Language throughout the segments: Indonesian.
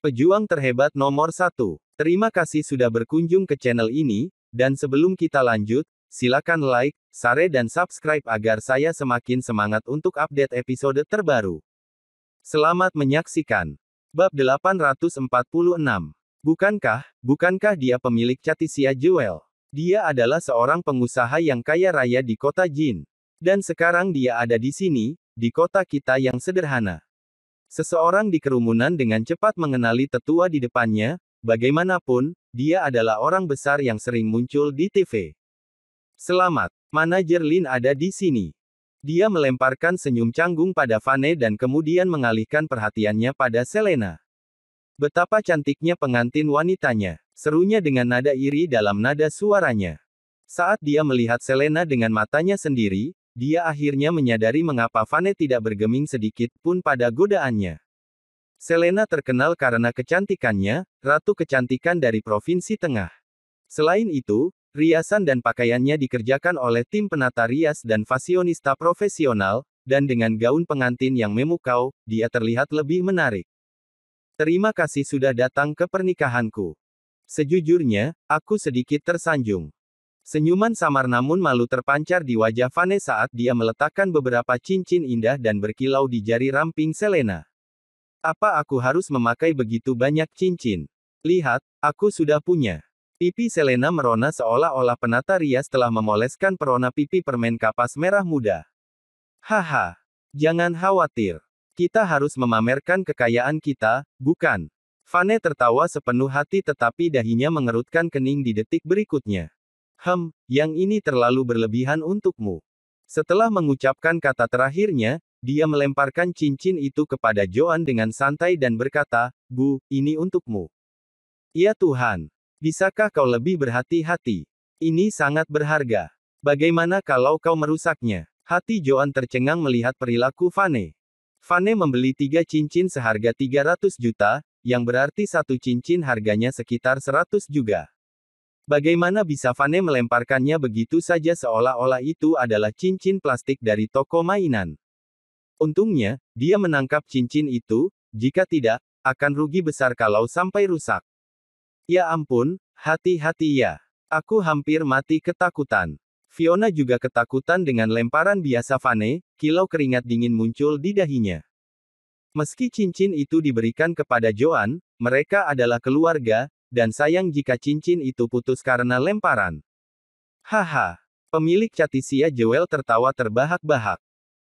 Pejuang terhebat nomor satu. Terima kasih sudah berkunjung ke channel ini, dan sebelum kita lanjut, silakan like, share dan subscribe agar saya semakin semangat untuk update episode terbaru. Selamat menyaksikan. Bab 846. Bukankah dia pemilik Chatisia Jewel? Dia adalah seorang pengusaha yang kaya raya di kota Jin. Dan sekarang dia ada di sini, di kota kita yang sederhana. Seseorang di kerumunan dengan cepat mengenali tetua di depannya, bagaimanapun, dia adalah orang besar yang sering muncul di TV. Selamat, manajer Lin ada di sini. Dia melemparkan senyum canggung pada Vane dan kemudian mengalihkan perhatiannya pada Selena. Betapa cantiknya pengantin wanitanya, serunya dengan nada iri dalam nada suaranya. Saat dia melihat Selena dengan matanya sendiri, dia akhirnya menyadari mengapa Vane tidak bergeming sedikit pun pada godaannya. Selena terkenal karena kecantikannya, ratu kecantikan dari Provinsi Tengah. Selain itu, riasan dan pakaiannya dikerjakan oleh tim penata rias dan fasionista profesional, dan dengan gaun pengantin yang memukau, dia terlihat lebih menarik. Terima kasih sudah datang ke pernikahanku. Sejujurnya, aku sedikit tersanjung. Senyuman samar namun malu terpancar di wajah Vane saat dia meletakkan beberapa cincin indah dan berkilau di jari ramping Selena. Apa aku harus memakai begitu banyak cincin? Lihat, aku sudah punya. Pipi Selena merona seolah-olah penata rias telah memoleskan perona pipi permen kapas merah muda. Haha, jangan khawatir. Kita harus memamerkan kekayaan kita, bukan? Vane tertawa sepenuh hati tetapi dahinya mengerutkan kening di detik berikutnya. Yang ini terlalu berlebihan untukmu. Setelah mengucapkan kata terakhirnya, dia melemparkan cincin itu kepada Joan dengan santai dan berkata, "Bu, ini untukmu." Ya Tuhan. Bisakah kau lebih berhati-hati? Ini sangat berharga. Bagaimana kalau kau merusaknya? Hati Joan tercengang melihat perilaku Vane. Vane membeli 3 cincin seharga 300 juta, yang berarti satu cincin harganya sekitar 100 juga. Bagaimana bisa Vane melemparkannya begitu saja seolah-olah itu adalah cincin plastik dari toko mainan? Untungnya, dia menangkap cincin itu, jika tidak, akan rugi besar kalau sampai rusak. Ya ampun, hati-hati ya. Aku hampir mati ketakutan. Fiona juga ketakutan dengan lemparan biasa Vane, kilau keringat dingin muncul di dahinya. Meski cincin itu diberikan kepada Joan, mereka adalah keluarga, dan sayang jika cincin itu putus karena lemparan. Haha. Pemilik Chatisia Jewel tertawa terbahak-bahak.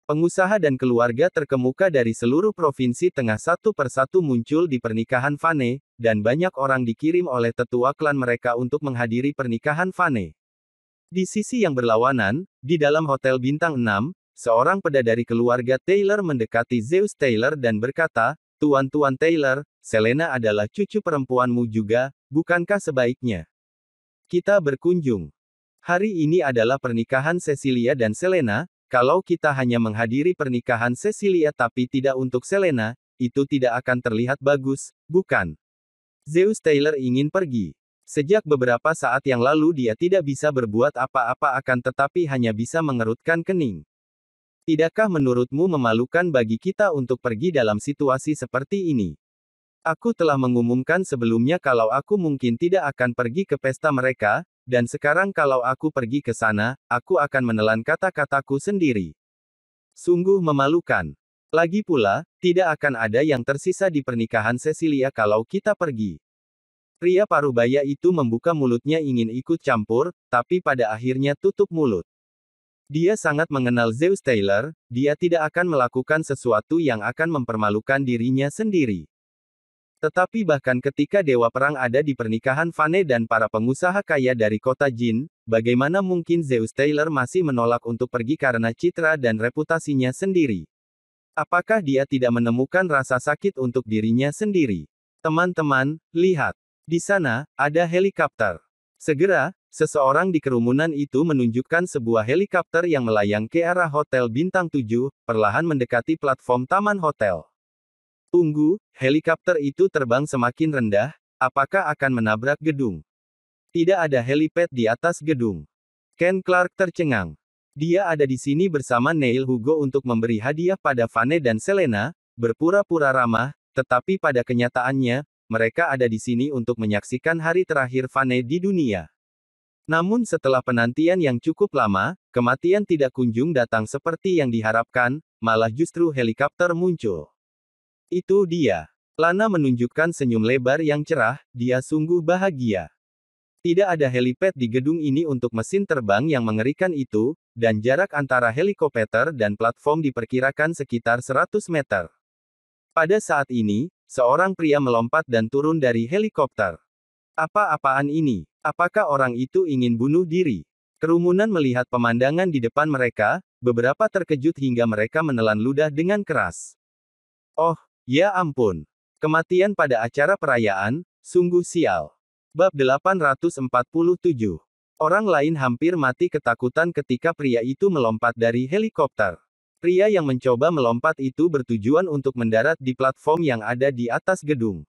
Pengusaha dan keluarga terkemuka dari seluruh provinsi tengah satu persatu muncul di pernikahan Vane, dan banyak orang dikirim oleh tetua klan mereka untuk menghadiri pernikahan Vane. Di sisi yang berlawanan, di dalam hotel bintang 6, seorang peda dari keluarga Taylor mendekati Zeus Taylor dan berkata, "Tuan-tuan Taylor, Selena adalah cucu perempuanmu juga, bukankah sebaiknya kita berkunjung? Hari ini adalah pernikahan Cecilia dan Selena, kalau kita hanya menghadiri pernikahan Cecilia tapi tidak untuk Selena, itu tidak akan terlihat bagus, bukan?" Zeus Taylor ingin pergi. Sejak beberapa saat yang lalu dia tidak bisa berbuat apa-apa akan tetapi hanya bisa mengerutkan kening. Tidakkah menurutmu memalukan bagi kita untuk pergi dalam situasi seperti ini? Aku telah mengumumkan sebelumnya kalau aku mungkin tidak akan pergi ke pesta mereka, dan sekarang kalau aku pergi ke sana, aku akan menelan kata-kataku sendiri. Sungguh memalukan. Lagi pula, tidak akan ada yang tersisa di pernikahan Cecilia kalau kita pergi. Pria parubaya itu membuka mulutnya ingin ikut campur, tapi pada akhirnya tutup mulut. Dia sangat mengenal Zeus Taylor, dia tidak akan melakukan sesuatu yang akan mempermalukan dirinya sendiri. Tetapi bahkan ketika Dewa Perang ada di pernikahan Vane dan para pengusaha kaya dari kota Jin, bagaimana mungkin Zeus Taylor masih menolak untuk pergi karena citra dan reputasinya sendiri? Apakah dia tidak menemukan rasa sakit untuk dirinya sendiri? Teman-teman, lihat. Di sana, ada helikopter. Segera, seseorang di kerumunan itu menunjukkan sebuah helikopter yang melayang ke arah Hotel Bintang 7, perlahan mendekati platform taman hotel. Tunggu, helikopter itu terbang semakin rendah, apakah akan menabrak gedung? Tidak ada helipad di atas gedung. Ken Clark tercengang. Dia ada di sini bersama Neil Hugo untuk memberi hadiah pada Vane dan Selena, berpura-pura ramah, tetapi pada kenyataannya, mereka ada di sini untuk menyaksikan hari terakhir Vane di dunia. Namun setelah penantian yang cukup lama, kematian tidak kunjung datang seperti yang diharapkan, malah justru helikopter muncul. Itu dia. Lana menunjukkan senyum lebar yang cerah, dia sungguh bahagia. Tidak ada helipad di gedung ini untuk mesin terbang yang mengerikan itu, dan jarak antara helikopter dan platform diperkirakan sekitar 100 meter. Pada saat ini, seorang pria melompat dan turun dari helikopter. Apa-apaan ini? Apakah orang itu ingin bunuh diri? Kerumunan melihat pemandangan di depan mereka, beberapa terkejut hingga mereka menelan ludah dengan keras. Oh, ya ampun. Kematian pada acara perayaan, sungguh sial. Bab 847. Orang lain hampir mati ketakutan ketika pria itu melompat dari helikopter. Pria yang mencoba melompat itu bertujuan untuk mendarat di platform yang ada di atas gedung.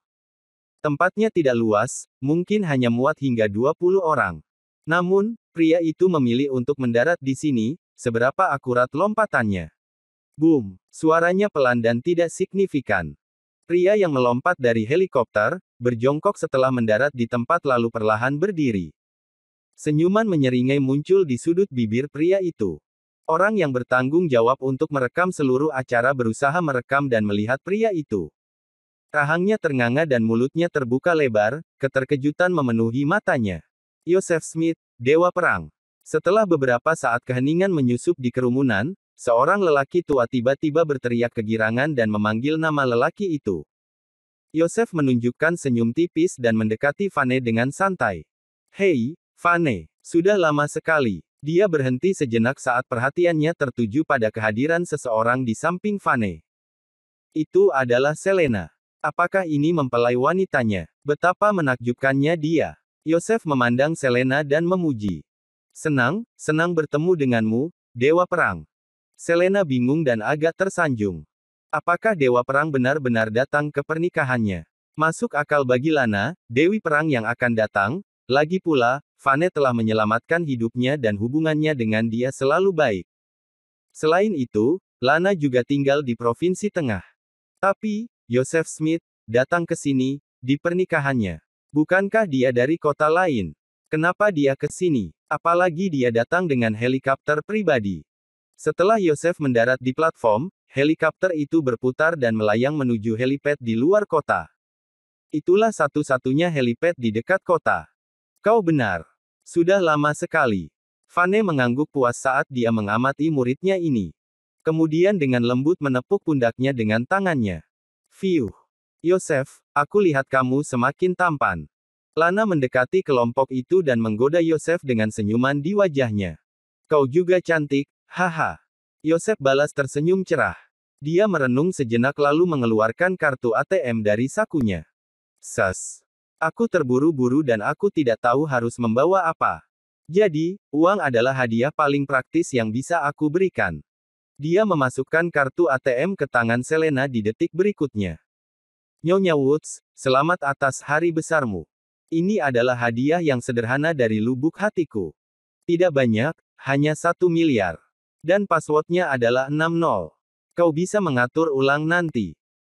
Tempatnya tidak luas, mungkin hanya muat hingga 20 orang. Namun, pria itu memilih untuk mendarat di sini, seberapa akurat lompatannya. Boom! Suaranya pelan dan tidak signifikan. Pria yang melompat dari helikopter, berjongkok setelah mendarat di tempat lalu perlahan berdiri. Senyuman menyeringai muncul di sudut bibir pria itu. Orang yang bertanggung jawab untuk merekam seluruh acara berusaha merekam dan melihat pria itu. Rahangnya ternganga dan mulutnya terbuka lebar, keterkejutan memenuhi matanya. Joseph Smith, Dewa Perang. Setelah beberapa saat keheningan menyusup di kerumunan, seorang lelaki tua tiba-tiba berteriak kegirangan dan memanggil nama lelaki itu. Joseph menunjukkan senyum tipis dan mendekati Vane dengan santai. Hei, Vane, sudah lama sekali. Dia berhenti sejenak saat perhatiannya tertuju pada kehadiran seseorang di samping Vane. Itu adalah Selena. Apakah ini mempelai wanitanya? Betapa menakjubkannya dia. Joseph memandang Selena dan memuji. Senang bertemu denganmu, Dewa Perang. Selena bingung dan agak tersanjung. Apakah Dewa Perang benar-benar datang ke pernikahannya? Masuk akal bagi Lana, Dewi Perang yang akan datang. Lagi pula, Vane telah menyelamatkan hidupnya dan hubungannya dengan dia selalu baik. Selain itu, Lana juga tinggal di Provinsi Tengah. Tapi, Joseph Smith datang ke sini di pernikahannya. Bukankah dia dari kota lain? Kenapa dia ke sini? Apalagi dia datang dengan helikopter pribadi. Setelah Joseph mendarat di platform, helikopter itu berputar dan melayang menuju helipad di luar kota. Itulah satu-satunya helipad di dekat kota. Kau benar. Sudah lama sekali. Vane mengangguk puas saat dia mengamati muridnya ini. Kemudian dengan lembut menepuk pundaknya dengan tangannya. Fiuh. Joseph, aku lihat kamu semakin tampan. Lana mendekati kelompok itu dan menggoda Joseph dengan senyuman di wajahnya. Kau juga cantik, haha. Joseph balas tersenyum cerah. Dia merenung sejenak lalu mengeluarkan kartu ATM dari sakunya. Aku terburu-buru dan aku tidak tahu harus membawa apa. Jadi, uang adalah hadiah paling praktis yang bisa aku berikan. Dia memasukkan kartu ATM ke tangan Selena di detik berikutnya. Nyonya Woods, selamat atas hari besarmu. Ini adalah hadiah yang sederhana dari lubuk hatiku. Tidak banyak, hanya 1 miliar. Dan passwordnya adalah 60. Kau bisa mengatur ulang nanti.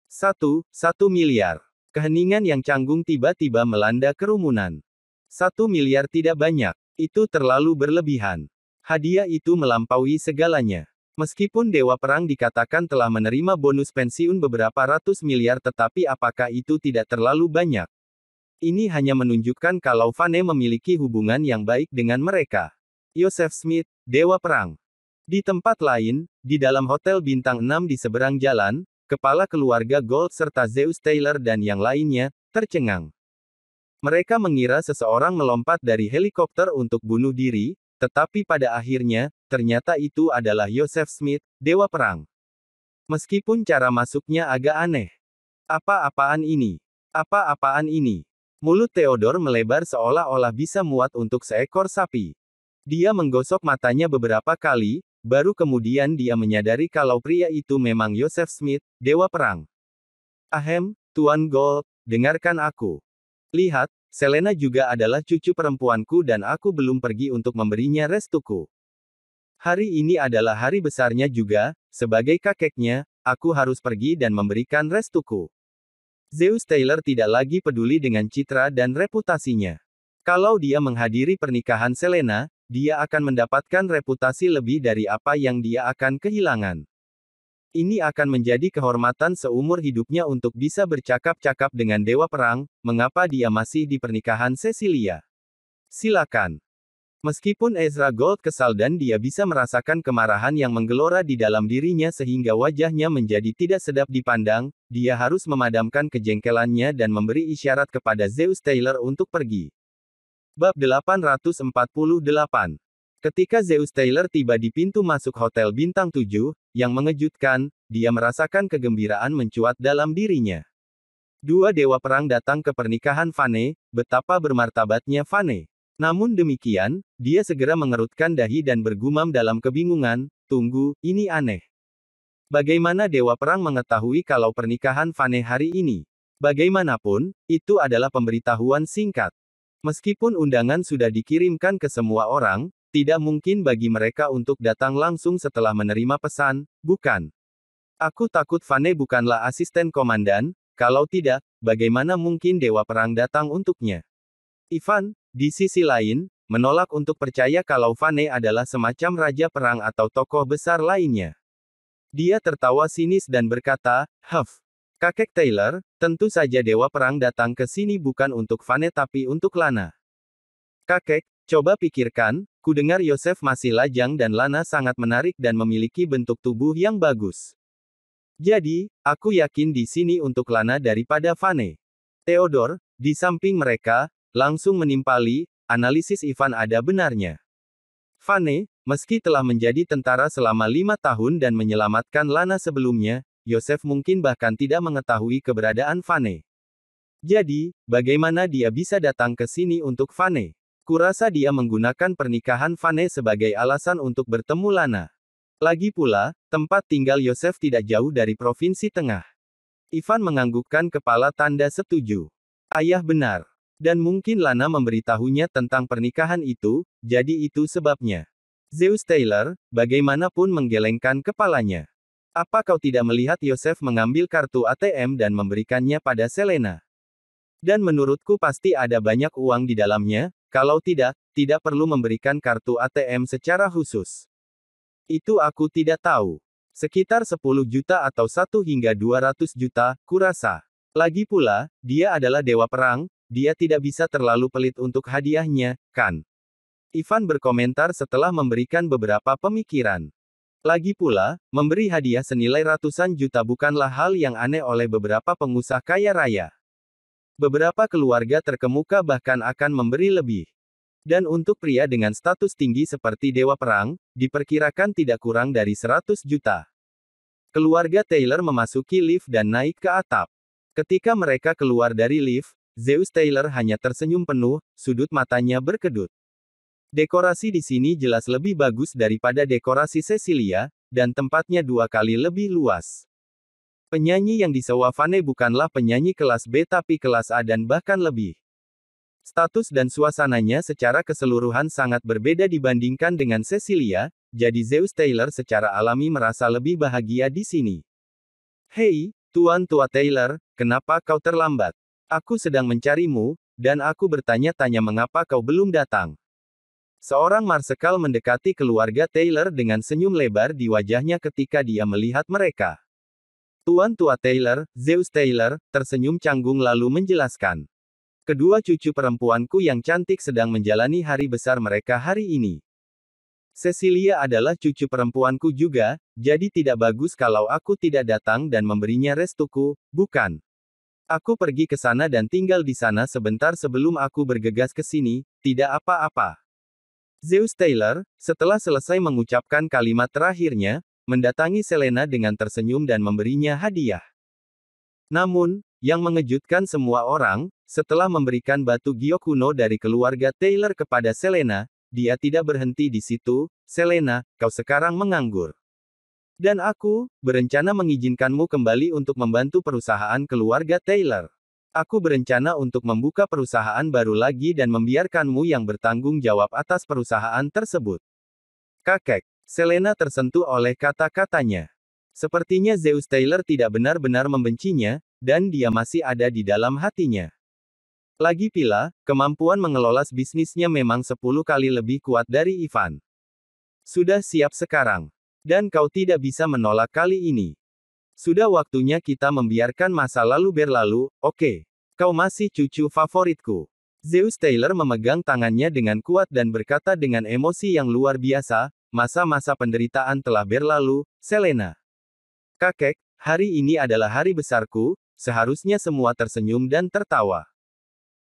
1 miliar. Keheningan yang canggung tiba-tiba melanda kerumunan. 1 miliar tidak banyak. Itu terlalu berlebihan. Hadiah itu melampaui segalanya. Meskipun Dewa Perang dikatakan telah menerima bonus pensiun beberapa ratus miliar tetapi apakah itu tidak terlalu banyak? Ini hanya menunjukkan kalau Vane memiliki hubungan yang baik dengan mereka. Joseph Smith, Dewa Perang. Di tempat lain, di dalam hotel bintang 6 di seberang jalan, kepala keluarga Gold serta Zeus Taylor dan yang lainnya, tercengang. Mereka mengira seseorang melompat dari helikopter untuk bunuh diri, tetapi pada akhirnya, ternyata itu adalah Joseph Smith, Dewa Perang. Meskipun cara masuknya agak aneh. Apa-apaan ini? Apa-apaan ini? Mulut Theodore melebar seolah-olah bisa muat untuk seekor sapi. Dia menggosok matanya beberapa kali, baru kemudian dia menyadari kalau pria itu memang Joseph Smith, Dewa Perang. Ahem, Tuan Gold, dengarkan aku. Lihat, Selena juga adalah cucu perempuanku dan aku belum pergi untuk memberinya restuku. Hari ini adalah hari besarnya juga, sebagai kakeknya, aku harus pergi dan memberikan restuku. Zeus Taylor tidak lagi peduli dengan citra dan reputasinya. Kalau dia menghadiri pernikahan Selena, dia akan mendapatkan reputasi lebih dari apa yang dia akan kehilangan. Ini akan menjadi kehormatan seumur hidupnya untuk bisa bercakap-cakap dengan Dewa Perang, mengapa dia masih di pernikahan Cecilia. Silakan. Meskipun Ezra Gold kesal dan dia bisa merasakan kemarahan yang menggelora di dalam dirinya sehingga wajahnya menjadi tidak sedap dipandang, dia harus memadamkan kejengkelannya dan memberi isyarat kepada Zeus Taylor untuk pergi. Bab 848. Ketika Zeus Taylor tiba di pintu masuk Hotel Bintang 7, yang mengejutkan, dia merasakan kegembiraan mencuat dalam dirinya. Dua dewa perang datang ke pernikahan Vane, betapa bermartabatnya Vane. Namun demikian, dia segera mengerutkan dahi dan bergumam dalam kebingungan, tunggu, ini aneh. Bagaimana Dewa Perang mengetahui kalau pernikahan Vane hari ini? Bagaimanapun, itu adalah pemberitahuan singkat. Meskipun undangan sudah dikirimkan ke semua orang, tidak mungkin bagi mereka untuk datang langsung setelah menerima pesan, bukan? Aku takut Vane bukanlah asisten komandan, kalau tidak, bagaimana mungkin Dewa Perang datang untuknya? Ivan, di sisi lain, menolak untuk percaya kalau Vane adalah semacam raja perang atau tokoh besar lainnya. Dia tertawa sinis dan berkata, "Huff, kakek Taylor, tentu saja Dewa Perang datang ke sini bukan untuk Vane tapi untuk Lana." Kakek, coba pikirkan, ku dengar Yosef masih lajang dan Lana sangat menarik dan memiliki bentuk tubuh yang bagus. Jadi, aku yakin di sini untuk Lana daripada Vane. Theodore, di samping mereka, langsung menimpali, analisis Ivan ada benarnya. Vane, meski telah menjadi tentara selama 5 tahun dan menyelamatkan Lana sebelumnya, Yosef mungkin bahkan tidak mengetahui keberadaan Vane. Jadi, bagaimana dia bisa datang ke sini untuk Vane? Kurasa dia menggunakan pernikahan Vane sebagai alasan untuk bertemu Lana. Lagi pula, tempat tinggal Yosef tidak jauh dari Provinsi Tengah. Ivan menganggukkan kepala tanda setuju. Ayah benar. Dan mungkin Lana memberitahunya tentang pernikahan itu, jadi itu sebabnya. Zeus Taylor, bagaimanapun menggelengkan kepalanya. Apa kau tidak melihat Yosef mengambil kartu ATM dan memberikannya pada Selena? Dan menurutku pasti ada banyak uang di dalamnya, kalau tidak, tidak perlu memberikan kartu ATM secara khusus. Itu aku tidak tahu. Sekitar 10 juta atau 1 hingga 200 juta, kurasa. Lagi pula, dia adalah dewa perang, dia tidak bisa terlalu pelit untuk hadiahnya, kan? Ivan berkomentar setelah memberikan beberapa pemikiran. Lagi pula, memberi hadiah senilai ratusan juta bukanlah hal yang aneh oleh beberapa pengusaha kaya raya. Beberapa keluarga terkemuka bahkan akan memberi lebih. Dan untuk pria dengan status tinggi seperti Dewa Perang, diperkirakan tidak kurang dari 100 juta. Keluarga Taylor memasuki lift dan naik ke atap. Ketika mereka keluar dari lift, Zeus Taylor hanya tersenyum penuh, sudut matanya berkedut. Dekorasi di sini jelas lebih bagus daripada dekorasi Cecilia, dan tempatnya 2 kali lebih luas. Penyanyi yang disewa Vane bukanlah penyanyi kelas B tapi kelas A dan bahkan lebih. Status dan suasananya secara keseluruhan sangat berbeda dibandingkan dengan Cecilia, jadi Zeus Taylor secara alami merasa lebih bahagia di sini. Hei, Tuan Tua Taylor, kenapa kau terlambat? Aku sedang mencarimu, dan aku bertanya-tanya mengapa kau belum datang. Seorang marsekal mendekati keluarga Taylor dengan senyum lebar di wajahnya ketika dia melihat mereka. Tuan Tua Taylor, Zeus Taylor, tersenyum canggung lalu menjelaskan. Kedua cucu perempuanku yang cantik sedang menjalani hari besar mereka hari ini. Cecilia adalah cucu perempuanku juga, jadi tidak bagus kalau aku tidak datang dan memberinya restuku, bukan? Aku pergi ke sana dan tinggal di sana sebentar sebelum aku bergegas ke sini, tidak apa-apa. Zeus Taylor, setelah selesai mengucapkan kalimat terakhirnya, mendatangi Selena dengan tersenyum dan memberinya hadiah. Namun, yang mengejutkan semua orang, setelah memberikan batu giok kuno dari keluarga Taylor kepada Selena, dia tidak berhenti di situ. Selena, kau sekarang menganggur. Dan aku, berencana mengizinkanmu kembali untuk membantu perusahaan keluarga Taylor. Aku berencana untuk membuka perusahaan baru lagi dan membiarkanmu yang bertanggung jawab atas perusahaan tersebut. Kakek, Selena tersentuh oleh kata-katanya. Sepertinya Zeus Taylor tidak benar-benar membencinya, dan dia masih ada di dalam hatinya. Lagi pula, kemampuan mengelola bisnisnya memang 10 kali lebih kuat dari Ivan. Sudah siap sekarang. Dan kau tidak bisa menolak kali ini. Sudah waktunya kita membiarkan masa lalu berlalu, oke. Kau masih cucu favoritku. Zeus Taylor memegang tangannya dengan kuat dan berkata dengan emosi yang luar biasa, masa-masa penderitaan telah berlalu, Selena. Kakek, hari ini adalah hari besarku, seharusnya semua tersenyum dan tertawa.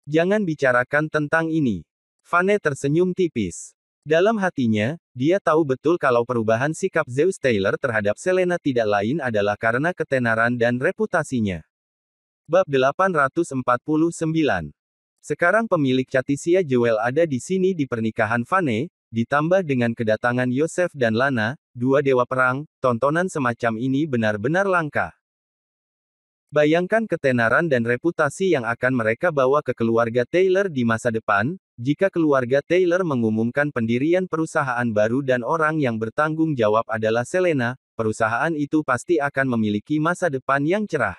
Jangan bicarakan tentang ini. Vane tersenyum tipis. Dalam hatinya, dia tahu betul kalau perubahan sikap Zeus Taylor terhadap Selena tidak lain adalah karena ketenaran dan reputasinya. Bab 849. Sekarang pemilik Chatisia Jewel ada di sini di pernikahan Vane, ditambah dengan kedatangan Yosef dan Lana, dua dewa perang, tontonan semacam ini benar-benar langka. Bayangkan ketenaran dan reputasi yang akan mereka bawa ke keluarga Taylor di masa depan, jika keluarga Taylor mengumumkan pendirian perusahaan baru dan orang yang bertanggung jawab adalah Selena, perusahaan itu pasti akan memiliki masa depan yang cerah.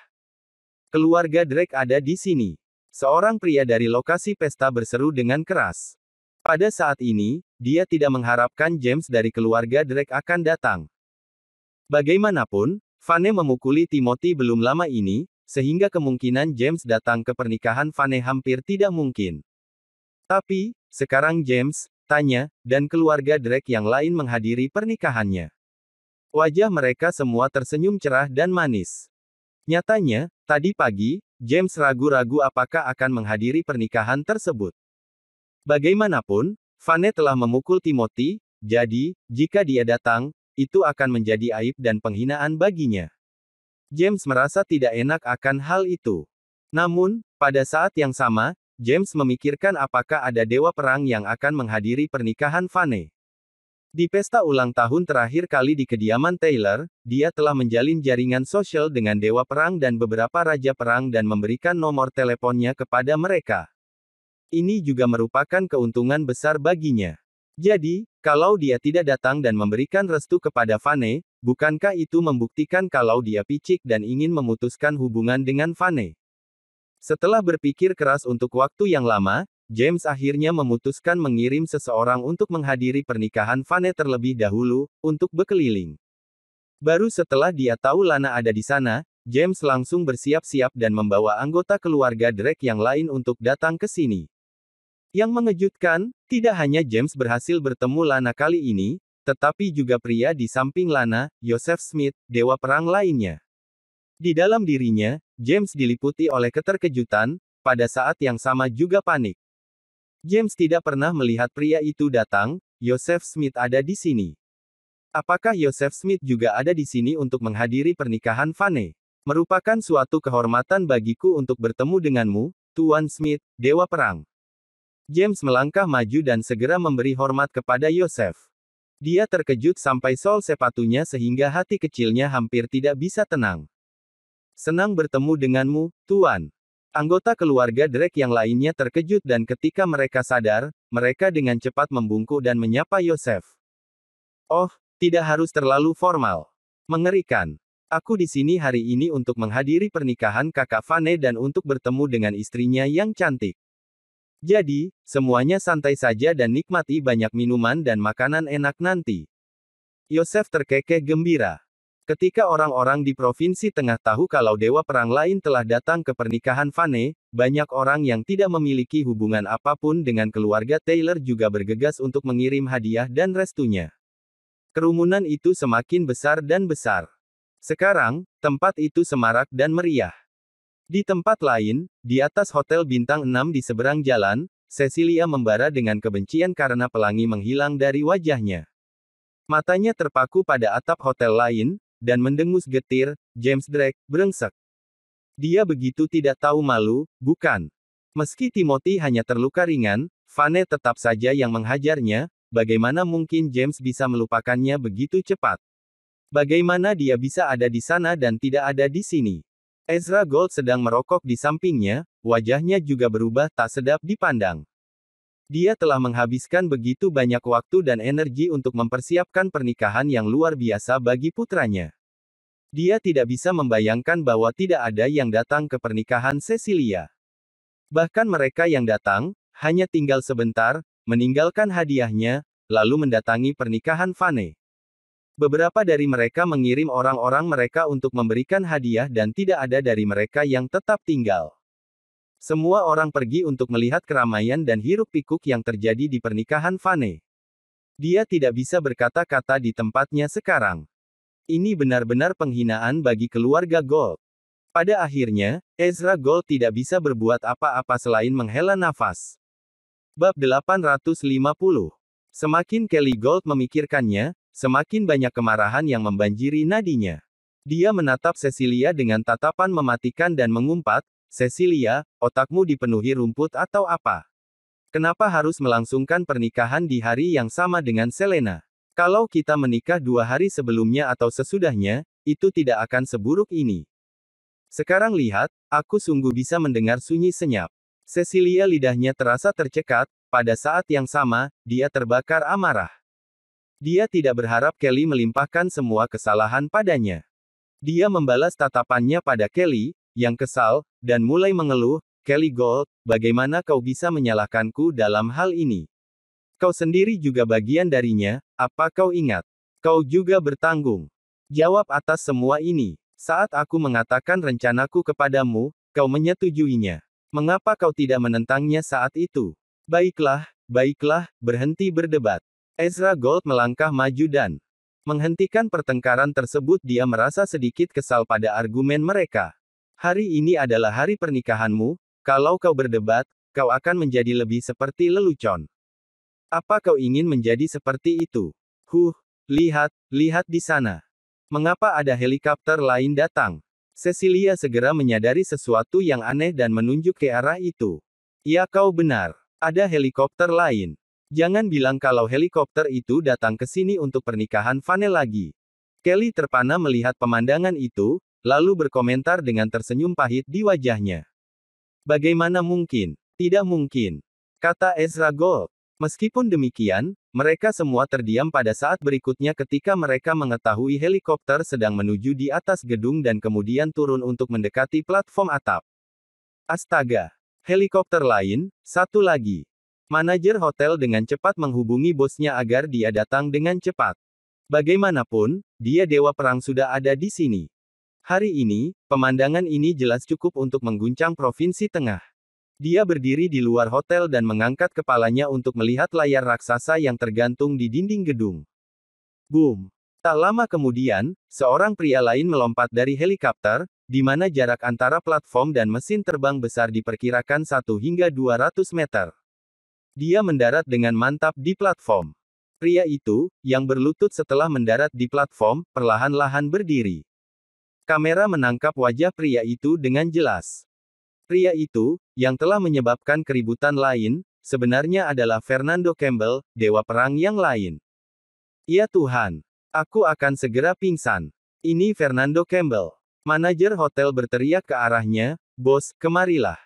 Keluarga Drake ada di sini. Seorang pria dari lokasi pesta berseru dengan keras. Pada saat ini, dia tidak mengharapkan James dari keluarga Drake akan datang. Bagaimanapun, Vane memukuli Timothy belum lama ini, sehingga kemungkinan James datang ke pernikahan Vane hampir tidak mungkin. Tapi, sekarang James, Tanya, dan keluarga Drake yang lain menghadiri pernikahannya. Wajah mereka semua tersenyum cerah dan manis. Nyatanya, tadi pagi, James ragu-ragu apakah akan menghadiri pernikahan tersebut. Bagaimanapun, Vane telah memukul Timothy, jadi, jika dia datang, itu akan menjadi aib dan penghinaan baginya. James merasa tidak enak akan hal itu. Namun, pada saat yang sama, James memikirkan apakah ada dewa perang yang akan menghadiri pernikahan Vane. Di pesta ulang tahun terakhir kali di kediaman Taylor, dia telah menjalin jaringan sosial dengan dewa perang dan beberapa raja perang dan memberikan nomor teleponnya kepada mereka. Ini juga merupakan keuntungan besar baginya. Jadi, kalau dia tidak datang dan memberikan restu kepada Vane, bukankah itu membuktikan kalau dia picik dan ingin memutuskan hubungan dengan Vane? Setelah berpikir keras untuk waktu yang lama, James akhirnya memutuskan mengirim seseorang untuk menghadiri pernikahan Vane terlebih dahulu, untuk berkeliling. Baru setelah dia tahu Lana ada di sana, James langsung bersiap-siap dan membawa anggota keluarga Drake yang lain untuk datang ke sini. Yang mengejutkan, tidak hanya James berhasil bertemu Lana kali ini, tetapi juga pria di samping Lana, Yosef Smith, dewa perang lainnya. Di dalam dirinya, James diliputi oleh keterkejutan, pada saat yang sama juga panik. James tidak pernah melihat pria itu datang, Yosef Smith ada di sini. Apakah Yosef Smith juga ada di sini untuk menghadiri pernikahan Vane? Merupakan suatu kehormatan bagiku untuk bertemu denganmu, Tuan Smith, dewa perang. James melangkah maju dan segera memberi hormat kepada Yosef. Dia terkejut sampai sol sepatunya sehingga hati kecilnya hampir tidak bisa tenang. Senang bertemu denganmu, Tuan. Anggota keluarga Drake yang lainnya terkejut dan ketika mereka sadar, mereka dengan cepat membungkuk dan menyapa Yosef. Oh, tidak harus terlalu formal. Mengerikan. Aku di sini hari ini untuk menghadiri pernikahan kakak Vane dan untuk bertemu dengan istrinya yang cantik. Jadi, semuanya santai saja dan nikmati banyak minuman dan makanan enak nanti. Yosef terkekeh gembira. Ketika orang-orang di Provinsi Tengah tahu kalau dewa perang lain telah datang ke pernikahan Vane, banyak orang yang tidak memiliki hubungan apapun dengan keluarga Taylor juga bergegas untuk mengirim hadiah dan restunya. Kerumunan itu semakin besar dan besar. Sekarang, tempat itu semarak dan meriah. Di tempat lain, di atas hotel bintang 6 di seberang jalan, Cecilia membara dengan kebencian karena pelangi menghilang dari wajahnya. Matanya terpaku pada atap hotel lain, dan mendengus getir, James Drake, brengsek. Dia begitu tidak tahu malu, bukan? Meski Timothy hanya terluka ringan, Vane tetap saja yang menghajarnya, bagaimana mungkin James bisa melupakannya begitu cepat? Bagaimana dia bisa ada di sana dan tidak ada di sini? Ezra Gold sedang merokok di sampingnya, wajahnya juga berubah tak sedap dipandang. Dia telah menghabiskan begitu banyak waktu dan energi untuk mempersiapkan pernikahan yang luar biasa bagi putranya. Dia tidak bisa membayangkan bahwa tidak ada yang datang ke pernikahan Cecilia. Bahkan mereka yang datang, hanya tinggal sebentar, meninggalkan hadiahnya, lalu mendatangi pernikahan Vane. Beberapa dari mereka mengirim orang-orang mereka untuk memberikan hadiah dan tidak ada dari mereka yang tetap tinggal. Semua orang pergi untuk melihat keramaian dan hiruk-pikuk yang terjadi di pernikahan Vane. Dia tidak bisa berkata-kata di tempatnya sekarang. Ini benar-benar penghinaan bagi keluarga Gold. Pada akhirnya, Ezra Gold tidak bisa berbuat apa-apa selain menghela nafas. Bab 850. Semakin Kelly Gold memikirkannya, semakin banyak kemarahan yang membanjiri nadinya. Dia menatap Cecilia dengan tatapan mematikan dan mengumpat, "Cecilia, otakmu dipenuhi rumput atau apa? Kenapa harus melangsungkan pernikahan di hari yang sama dengan Selena? Kalau kita menikah 2 hari sebelumnya atau sesudahnya, itu tidak akan seburuk ini. Sekarang lihat, aku sungguh bisa mendengar sunyi senyap." Cecilia lidahnya terasa tercekat, pada saat yang sama, dia terbakar amarah. Dia tidak berharap Kelly melimpahkan semua kesalahan padanya. Dia membalas tatapannya pada Kelly, yang kesal, dan mulai mengeluh, "Kelly Gold, bagaimana kau bisa menyalahkanku dalam hal ini? Kau sendiri juga bagian darinya, apa kau ingat? Kau juga bertanggung jawab atas semua ini. Saat aku mengatakan rencanaku kepadamu, kau menyetujuinya. Mengapa kau tidak menentangnya saat itu?" "Baiklah, baiklah, berhenti berdebat." Ezra Gold melangkah maju dan menghentikan pertengkaran tersebut. Dia merasa sedikit kesal pada argumen mereka. "Hari ini adalah hari pernikahanmu, kalau kau berdebat, kau akan menjadi lebih seperti lelucon. Apa kau ingin menjadi seperti itu? Lihat, lihat di sana. Mengapa ada helikopter lain datang?" Cecilia segera menyadari sesuatu yang aneh dan menunjuk ke arah itu. "Ya, kau benar. Ada helikopter lain. Jangan bilang kalau helikopter itu datang ke sini untuk pernikahan Vane lagi." Kelly terpana melihat pemandangan itu, lalu berkomentar dengan tersenyum pahit di wajahnya. "Bagaimana mungkin? Tidak mungkin," kata Ezra Gold. Meskipun demikian, mereka semua terdiam pada saat berikutnya ketika mereka mengetahui helikopter sedang menuju di atas gedung dan kemudian turun untuk mendekati platform atap. Astaga! Helikopter lain, satu lagi. Manajer hotel dengan cepat menghubungi bosnya agar dia datang dengan cepat. Bagaimanapun, dia Dewa Perang sudah ada di sini. Hari ini, pemandangan ini jelas cukup untuk mengguncang Provinsi Tengah. Dia berdiri di luar hotel dan mengangkat kepalanya untuk melihat layar raksasa yang tergantung di dinding gedung. Boom! Tak lama kemudian, seorang pria lain melompat dari helikopter, di mana jarak antara platform dan mesin terbang besar diperkirakan 1 hingga 200 meter. Dia mendarat dengan mantap di platform. Pria itu, yang berlutut setelah mendarat di platform, perlahan-lahan berdiri. Kamera menangkap wajah pria itu dengan jelas. Pria itu, yang telah menyebabkan keributan lain, sebenarnya adalah Fernando Campbell, Dewa Perang yang lain. "Ya Tuhan! Aku akan segera pingsan. Ini Fernando Campbell." Manajer hotel berteriak ke arahnya, "Bos, kemarilah.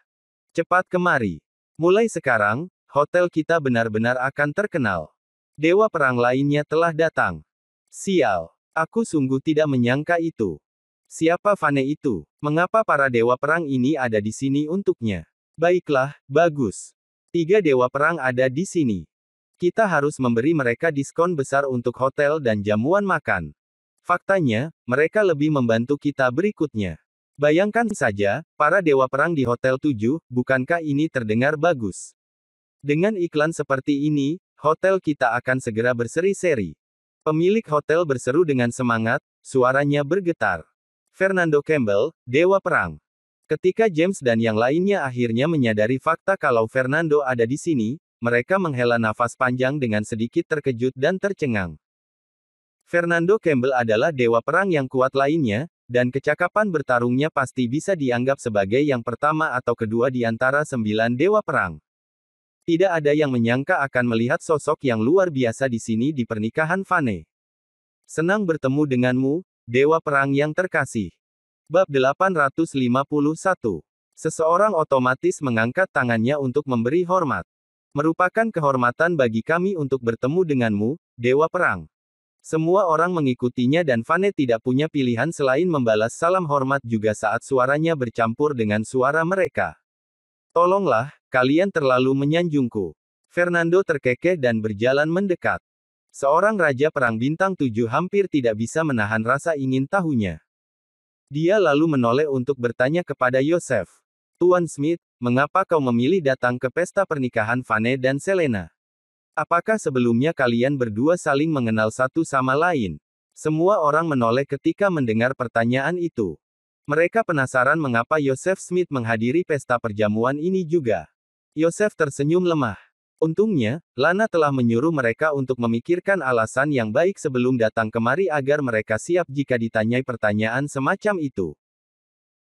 Cepat kemari. Mulai sekarang, hotel kita benar-benar akan terkenal. Dewa Perang lainnya telah datang." Sial! Aku sungguh tidak menyangka itu. Siapa Vane itu? Mengapa para dewa perang ini ada di sini untuknya? Baiklah, bagus. 3 dewa perang ada di sini. Kita harus memberi mereka diskon besar untuk hotel dan jamuan makan. Faktanya, mereka lebih membantu kita berikutnya. Bayangkan saja, para dewa perang di Hotel 7, bukankah ini terdengar bagus? Dengan iklan seperti ini, hotel kita akan segera berseri-seri. Pemilik hotel berseru dengan semangat, suaranya bergetar. Fernando Campbell, Dewa Perang. Ketika James dan yang lainnya akhirnya menyadari fakta kalau Fernando ada di sini, mereka menghela nafas panjang dengan sedikit terkejut dan tercengang. Fernando Campbell adalah dewa perang yang kuat lainnya, dan kecakapan bertarungnya pasti bisa dianggap sebagai yang pertama atau kedua di antara 9 dewa perang. Tidak ada yang menyangka akan melihat sosok yang luar biasa di sini di pernikahan Vane. Senang bertemu denganmu, Dewa Perang yang terkasih. Bab 851. Seseorang otomatis mengangkat tangannya untuk memberi hormat. Merupakan kehormatan bagi kami untuk bertemu denganmu, Dewa Perang. Semua orang mengikutinya dan Vane tidak punya pilihan selain membalas salam hormat juga saat suaranya bercampur dengan suara mereka. Tolonglah, kalian terlalu menyanjungku. Fernando terkekeh dan berjalan mendekat. Seorang raja perang bintang 7 hampir tidak bisa menahan rasa ingin tahunya. Dia lalu menoleh untuk bertanya kepada Yosef. Tuan Smith, mengapa kau memilih datang ke pesta pernikahan Vane dan Selena? Apakah sebelumnya kalian berdua saling mengenal satu sama lain? Semua orang menoleh ketika mendengar pertanyaan itu. Mereka penasaran mengapa Yosef Smith menghadiri pesta perjamuan ini juga. Yosef tersenyum lemah. Untungnya, Lana telah menyuruh mereka untuk memikirkan alasan yang baik sebelum datang kemari agar mereka siap jika ditanyai pertanyaan semacam itu.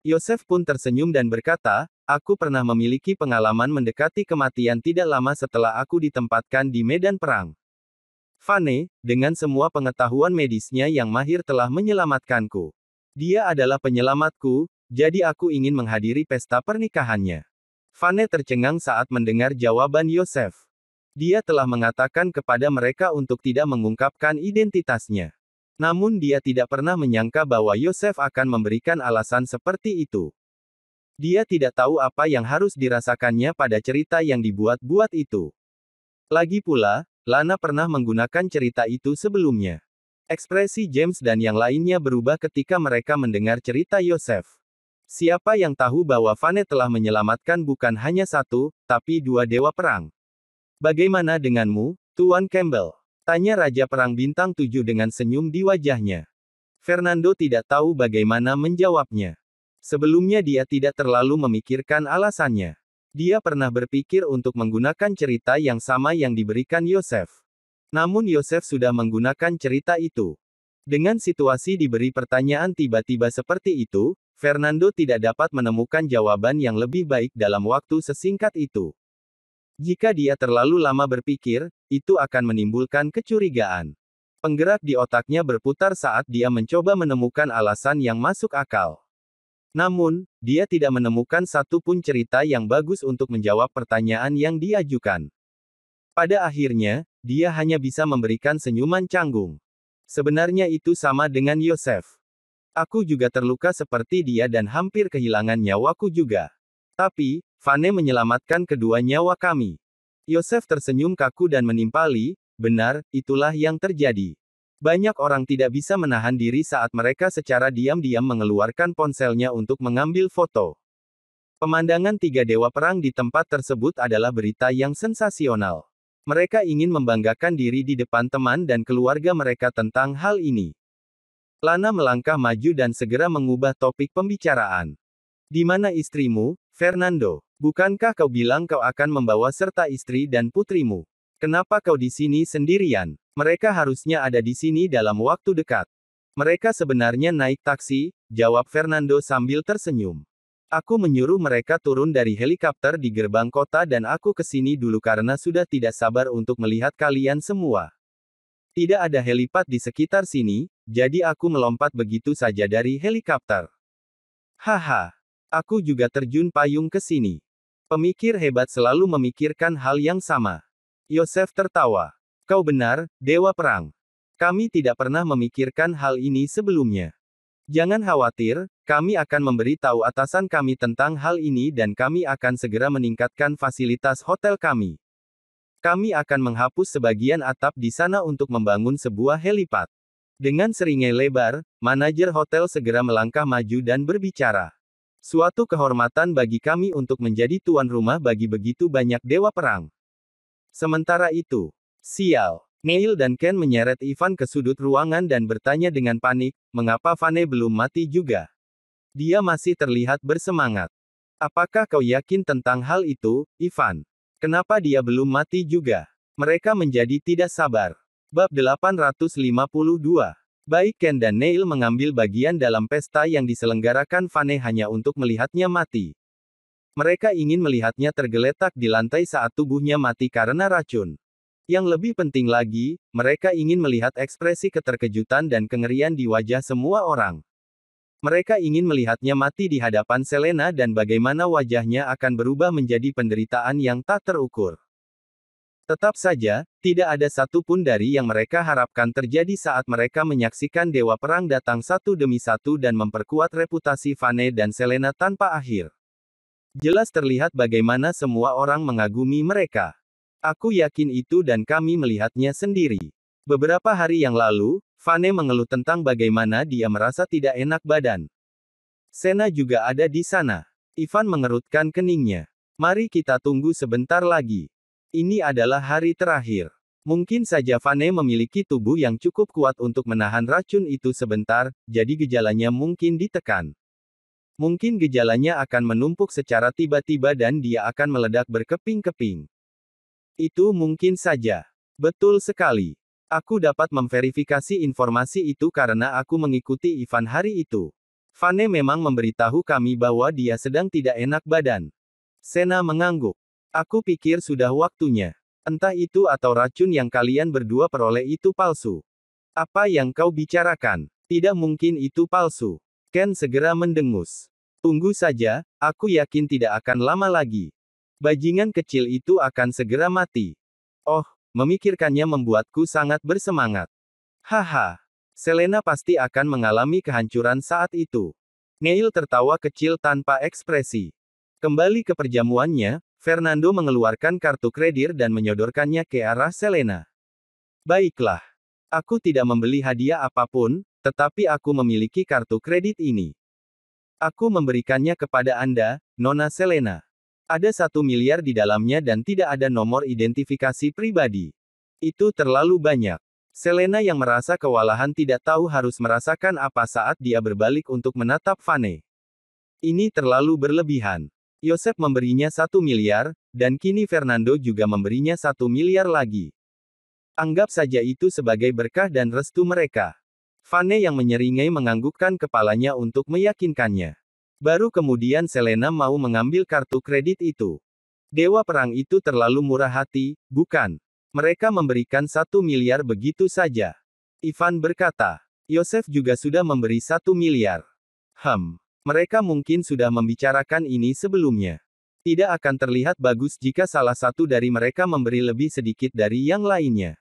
Yosef pun tersenyum dan berkata, aku pernah memiliki pengalaman mendekati kematian tidak lama setelah aku ditempatkan di medan perang. Vane, dengan semua pengetahuan medisnya yang mahir telah menyelamatkanku. Dia adalah penyelamatku, jadi aku ingin menghadiri pesta pernikahannya. Vane tercengang saat mendengar jawaban Yosef. Dia telah mengatakan kepada mereka untuk tidak mengungkapkan identitasnya. Namun dia tidak pernah menyangka bahwa Yosef akan memberikan alasan seperti itu. Dia tidak tahu apa yang harus dirasakannya pada cerita yang dibuat-buat itu. Lagi pula, Lana pernah menggunakan cerita itu sebelumnya. Ekspresi James dan yang lainnya berubah ketika mereka mendengar cerita Yosef. Siapa yang tahu bahwa Vane telah menyelamatkan bukan hanya satu, tapi 2 dewa perang? Bagaimana denganmu, Tuan Campbell? Tanya Raja Perang Bintang 7 dengan senyum di wajahnya. Fernando tidak tahu bagaimana menjawabnya. Sebelumnya dia tidak terlalu memikirkan alasannya. Dia pernah berpikir untuk menggunakan cerita yang sama yang diberikan Yosef. Namun Yosef sudah menggunakan cerita itu. Dengan situasi diberi pertanyaan tiba-tiba seperti itu, Fernando tidak dapat menemukan jawaban yang lebih baik dalam waktu sesingkat itu. Jika dia terlalu lama berpikir, itu akan menimbulkan kecurigaan. Penggerak di otaknya berputar saat dia mencoba menemukan alasan yang masuk akal. Namun, dia tidak menemukan satu pun cerita yang bagus untuk menjawab pertanyaan yang diajukan. Pada akhirnya, dia hanya bisa memberikan senyuman canggung. Sebenarnya itu sama dengan Yosef. Aku juga terluka seperti dia dan hampir kehilangan nyawaku juga. Tapi, Vane menyelamatkan kedua nyawa kami. Yosef tersenyum kaku dan menimpali, benar, itulah yang terjadi. Banyak orang tidak bisa menahan diri saat mereka secara diam-diam mengeluarkan ponselnya untuk mengambil foto. Pemandangan 3 dewa perang di tempat tersebut adalah berita yang sensasional. Mereka ingin membanggakan diri di depan teman dan keluarga mereka tentang hal ini. Lana melangkah maju dan segera mengubah topik pembicaraan. Di mana istrimu, Fernando? Bukankah kau bilang kau akan membawa serta istri dan putrimu? Kenapa kau di sini sendirian? Mereka harusnya ada di sini dalam waktu dekat. Mereka sebenarnya naik taksi, jawab Fernando sambil tersenyum. Aku menyuruh mereka turun dari helikopter di gerbang kota dan aku ke sini dulu karena sudah tidak sabar untuk melihat kalian semua. Tidak ada helipad di sekitar sini, jadi aku melompat begitu saja dari helikopter. Haha. Aku juga terjun payung ke sini. Pemikir hebat selalu memikirkan hal yang sama. Yosef tertawa. Kau benar, Dewa Perang. Kami tidak pernah memikirkan hal ini sebelumnya. Jangan khawatir, kami akan memberi tahu atasan kami tentang hal ini dan kami akan segera meningkatkan fasilitas hotel kami. Kami akan menghapus sebagian atap di sana untuk membangun sebuah helipad. Dengan seringai lebar, manajer hotel segera melangkah maju dan berbicara. Suatu kehormatan bagi kami untuk menjadi tuan rumah bagi begitu banyak dewa perang. Sementara itu, sial. Neil dan Ken menyeret Ivan ke sudut ruangan dan bertanya dengan panik, mengapa Vane belum mati juga? Dia masih terlihat bersemangat. Apakah kau yakin tentang hal itu, Ivan? Kenapa dia belum mati juga? Mereka menjadi tidak sabar. Bab 852. Baik Ken dan Neil mengambil bagian dalam pesta yang diselenggarakan Vane hanya untuk melihatnya mati. Mereka ingin melihatnya tergeletak di lantai saat tubuhnya mati karena racun. Yang lebih penting lagi, mereka ingin melihat ekspresi keterkejutan dan kengerian di wajah semua orang. Mereka ingin melihatnya mati di hadapan Selena dan bagaimana wajahnya akan berubah menjadi penderitaan yang tak terukur. Tetap saja, tidak ada satu pun dari yang mereka harapkan terjadi saat mereka menyaksikan Dewa Perang datang satu demi satu dan memperkuat reputasi Vane dan Selena tanpa akhir. Jelas terlihat bagaimana semua orang mengagumi mereka. Aku yakin itu dan kami melihatnya sendiri. Beberapa hari yang lalu, Vane mengeluh tentang bagaimana dia merasa tidak enak badan. Sena juga ada di sana. Ivan mengerutkan keningnya. Mari kita tunggu sebentar lagi. Ini adalah hari terakhir. Mungkin saja Vane memiliki tubuh yang cukup kuat untuk menahan racun itu sebentar, jadi gejalanya mungkin ditekan. Mungkin gejalanya akan menumpuk secara tiba-tiba dan dia akan meledak berkeping-keping. Itu mungkin saja. Betul sekali. Aku dapat memverifikasi informasi itu karena aku mengikuti Ivan hari itu. Vane memang memberitahu kami bahwa dia sedang tidak enak badan. Sena mengangguk. Aku pikir sudah waktunya. Entah itu atau racun yang kalian berdua peroleh itu palsu. Apa yang kau bicarakan? Tidak mungkin itu palsu. Ken segera mendengus. Tunggu saja, aku yakin tidak akan lama lagi. Bajingan kecil itu akan segera mati. Oh, memikirkannya membuatku sangat bersemangat. Haha. Selena pasti akan mengalami kehancuran saat itu. Neil tertawa kecil tanpa ekspresi. Kembali ke perjamuannya, Fernando mengeluarkan kartu kredit dan menyodorkannya ke arah Selena. Baiklah. Aku tidak membeli hadiah apapun, tetapi aku memiliki kartu kredit ini. Aku memberikannya kepada Anda, Nona Selena. Ada 1 miliar di dalamnya dan tidak ada nomor identifikasi pribadi. Itu terlalu banyak. Selena yang merasa kewalahan tidak tahu harus merasakan apa saat dia berbalik untuk menatap Vane. Ini terlalu berlebihan. Yosef memberinya 1 miliar, dan kini Fernando juga memberinya 1 miliar lagi. Anggap saja itu sebagai berkah dan restu mereka. Vane yang menyeringai menganggukkan kepalanya untuk meyakinkannya. Baru kemudian Selena mau mengambil kartu kredit itu. Dewa Perang itu terlalu murah hati, bukan? Mereka memberikan 1 miliar begitu saja. Ivan berkata. Yosef juga sudah memberi 1 miliar. Mereka mungkin sudah membicarakan ini sebelumnya. Tidak akan terlihat bagus jika salah satu dari mereka memberi lebih sedikit dari yang lainnya.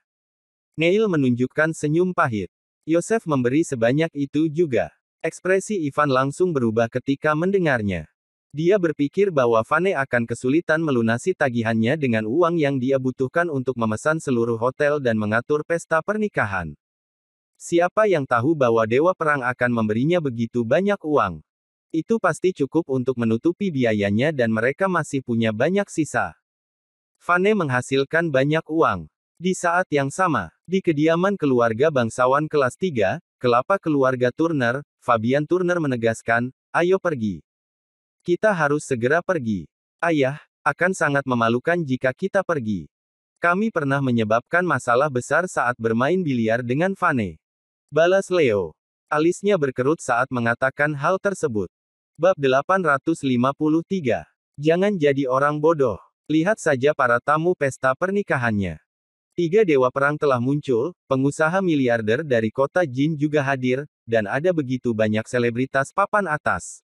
Neil menunjukkan senyum pahit. Yosef memberi sebanyak itu juga. Ekspresi Ivan langsung berubah ketika mendengarnya. Dia berpikir bahwa Vane akan kesulitan melunasi tagihannya dengan uang yang dia butuhkan untuk memesan seluruh hotel dan mengatur pesta pernikahan. Siapa yang tahu bahwa Dewa Perang akan memberinya begitu banyak uang? Itu pasti cukup untuk menutupi biayanya dan mereka masih punya banyak sisa. Vane menghasilkan banyak uang. Di saat yang sama, di kediaman keluarga bangsawan kelas 3, kelapa keluarga Turner, Fabian Turner menegaskan, ayo pergi. Kita harus segera pergi. Ayah, akan sangat memalukan jika kita pergi. Kami pernah menyebabkan masalah besar saat bermain biliar dengan Vane. Balas Leo. Alisnya berkerut saat mengatakan hal tersebut. Bab 853. Jangan jadi orang bodoh. Lihat saja para tamu pesta pernikahannya. 3 dewa perang telah muncul, pengusaha miliarder dari kota Jin juga hadir, dan ada begitu banyak selebritas papan atas.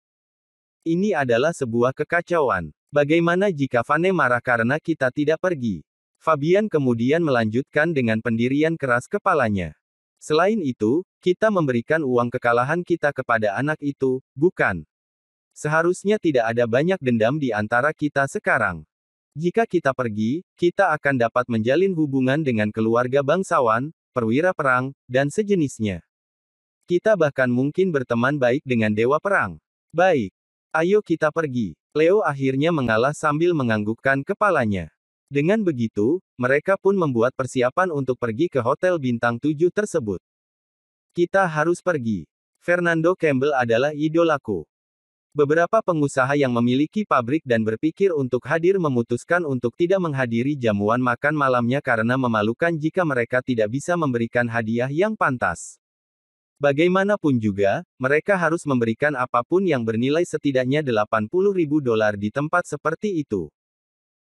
Ini adalah sebuah kekacauan. Bagaimana jika Vane marah karena kita tidak pergi? Fabian kemudian melanjutkan dengan pendirian keras kepalanya. Selain itu, kita memberikan uang kekalahan kita kepada anak itu, bukan? Seharusnya tidak ada banyak dendam di antara kita sekarang. Jika kita pergi, kita akan dapat menjalin hubungan dengan keluarga bangsawan, perwira perang, dan sejenisnya. Kita bahkan mungkin berteman baik dengan dewa perang. Baik. Ayo kita pergi. Leo akhirnya mengalah sambil menganggukkan kepalanya. Dengan begitu, mereka pun membuat persiapan untuk pergi ke hotel bintang 7 tersebut. Kita harus pergi. Fernando Campbell adalah idolaku. Beberapa pengusaha yang memiliki pabrik dan berpikir untuk hadir memutuskan untuk tidak menghadiri jamuan makan malamnya karena memalukan jika mereka tidak bisa memberikan hadiah yang pantas. Bagaimanapun juga, mereka harus memberikan apapun yang bernilai setidaknya $80.000 di tempat seperti itu.